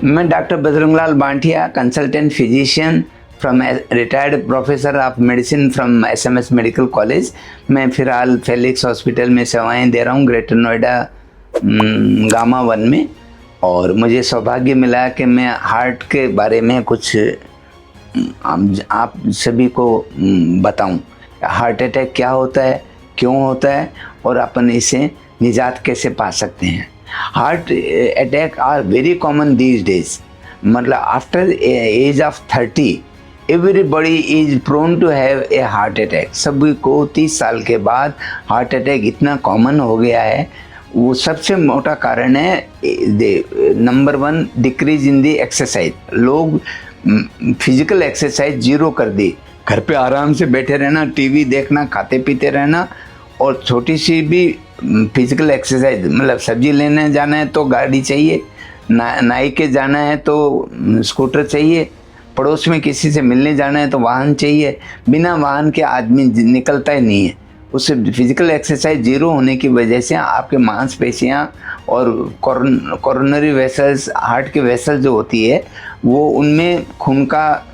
मैं doctor Bajranglal Banthia, consultant physician from retired professor of medicine from SMS medical college. मैं फिलहाल Felix hospital में सेवाएं दे रहा हूं, ग्रेटर नोएडा गामा 1 में। और मुझे सौभाग्य मिला कि मैं हार्ट के बारे में कुछ आप सभी को बताऊं। हार्ट अटैक क्या होता है, क्यों होता है और अपन इसे निजात कैसे पा सकते हैं। Heart attack are very common these days. मतलब after age of 30 everybody is prone to have a heart attack. सभी को 30 साल के बाद हार्ट अटैक इतना कॉमन हो गया है। वो सबसे मोटा कारण है number 1 decrease in the exercise. लोग फिजिकल एक्सरसाइज जीरो कर दी, घर पे आराम से बैठे रहना, टीवी देखना, खाते पीते रहना। और छोटी सी भी फिजिकल एक्सरसाइज, मतलब सब्जी लेने जाना है तो गाड़ी चाहिए, नाई के जाना है तो स्कूटर चाहिए, पड़ोस में किसी से मिलने जाना है तो वाहन चाहिए। बिना वाहन के आदमी निकलता ही नहीं है। उससे फिजिकल एक्सरसाइज जीरो होने की वजह से आपके मांसपेशियां और कोरोनरी वेसल्स, हार्ट के वेसल जो होती है, वो उनमें खून का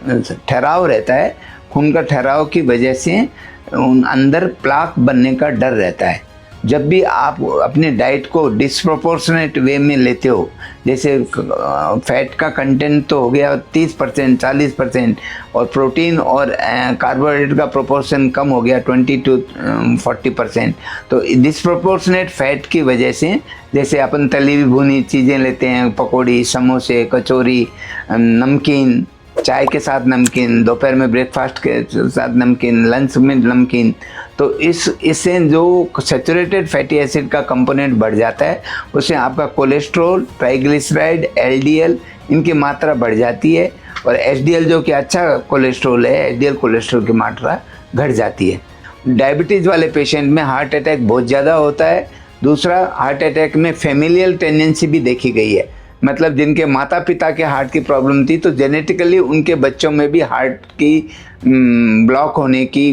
ठहराव रहता है। खून का ठहराव की वजह से उन अंदर प्लाक बनने का डर रहता है। जब भी आप अपने डाइट को डिस्प्रोपोर्शनेट वे में लेते हो, जैसे फैट का कंटेंट तो हो गया 30% 40%, और प्रोटीन और कार्बोहाइड्रेट का प्रोपोर्शन कम हो गया 20 to 40%, तो डिस्प्रोपोर्शनेट फैट की वजह से, जैसे अपन तली हुई भुनी चीज़ें लेते हैं, पकौड़ी, समोसे, कचौरी, नमकीन, चाय के साथ नमकीन, दोपहर में ब्रेकफास्ट के साथ नमकीन, लंच में नमकीन, तो इससे जो सैचुरेटेड फैटी एसिड का कंपोनेंट बढ़ जाता है, उससे आपका कोलेस्ट्रॉल, ट्राइग्लिसराइड, एलडीएल इनकी मात्रा बढ़ जाती है। और एचडीएल जो कि अच्छा कोलेस्ट्रॉल है, एचडीएल कोलेस्ट्रॉल की मात्रा घट जाती है। डायबिटीज़ वाले पेशेंट में हार्ट अटैक बहुत ज़्यादा होता है। दूसरा, हार्ट अटैक में फैमिलियल टेंडेंसी भी देखी गई है। मतलब जिनके माता पिता के हार्ट की प्रॉब्लम थी, तो जेनेटिकली उनके बच्चों में भी हार्ट की ब्लॉक होने की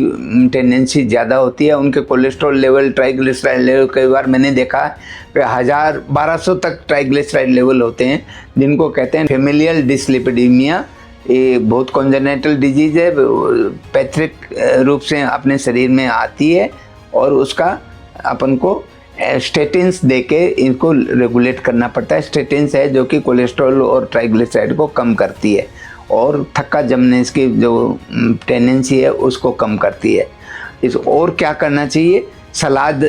टेंडेंसी ज़्यादा होती है। उनके कोलेस्ट्रॉल लेवल, ट्राइग्लिसराइड लेवल, कई बार मैंने देखा कि 1000-1200 तक ट्राइग्लिसराइड लेवल होते हैं, जिनको कहते हैं फेमिलियल डिसलिपिडीमिया। ये बहुत कॉन्जेनिटल डिजीज़ है, पैथ्रिक रूप से अपने शरीर में आती है, और उसका अपन को स्टेटिन्स देके इनको रेगुलेट करना पड़ता है। स्टेटिन्स है जो कि कोलेस्ट्रॉल और ट्राइग्लिसराइड को कम करती है और थक्का जमने की जो टेंडेंसी है उसको कम करती है। इस और क्या करना चाहिए? सलाद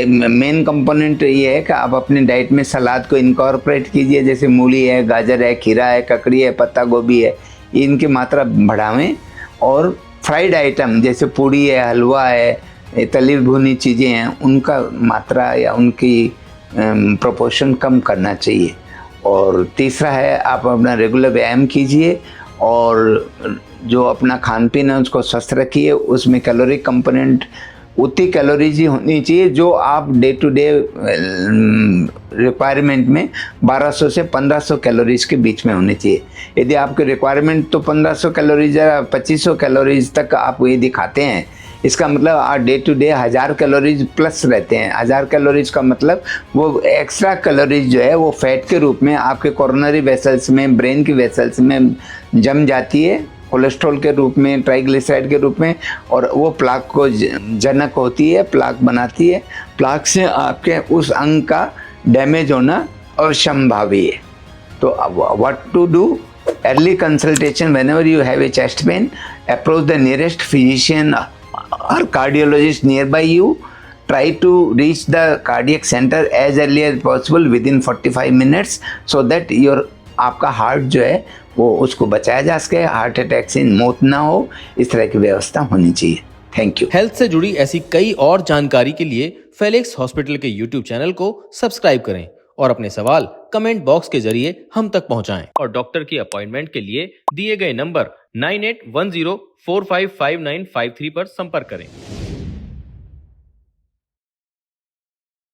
मेन कंपोनेंट ये है कि आप अपने डाइट में सलाद को इनकॉर्पोरेट कीजिए। जैसे मूली है, गाजर है, खीरा है, ककड़ी है, पत्ता गोभी है, इनकी मात्रा बढ़ावें। और फ्राइड आइटम जैसे पूड़ी है, हलवा है, तली भुनी चीज़ें हैं, उनका मात्रा या उनकी प्रोपोर्शन कम करना चाहिए। और तीसरा है, आप अपना रेगुलर व्यायाम कीजिए और जो अपना खान पीन है उसको स्वस्थ रखिए। उसमें कैलोरी कंपोनेंट उतनी कैलोरीज ही होनी चाहिए जो आप डे टू डे रिक्वायरमेंट में 1200 से 1500 कैलोरीज के बीच में होनी चाहिए। यदि आपके रिक्वायरमेंट तो 1500 कैलोरीज या 2500 कैलोरीज तक आप ये दिखाते हैं, इसका मतलब आप day to day 1000 calories plus रहते हैं। 1000 कैलोरीज का मतलब वो एक्स्ट्रा कैलोरीज जो है वो फैट के रूप में आपके कोरोनरी वेसल्स में, ब्रेन की वेसल्स में जम जाती है, कोलेस्ट्रॉल के रूप में, ट्राइग्लिसराइड के रूप में, और वो प्लाक को जनक होती है, प्लाक बनाती है। प्लाक से आपके उस अंग का डैमेज होना असंभावी है। तो what to do? Early consultation whenever you have a chest pain, approach the nearest physician or cardiologist nearby you. Try to reach the cardiac center as early as possible within 45 minutes so that आपका heart जो है वो उसको बचाया जा सके, heart attack से मौत ना हो। इस तरह की व्यवस्था होनी चाहिए। Thank you. हेल्थ से जुड़ी ऐसी कई और जानकारी के लिए फेलिक्स हॉस्पिटल के YouTube चैनल को सब्सक्राइब करें और अपने सवाल कमेंट बॉक्स के जरिए हम तक पहुंचाएं। और डॉक्टर की अपॉइंटमेंट के लिए दिए गए नंबर 9810455953 पर संपर्क करें।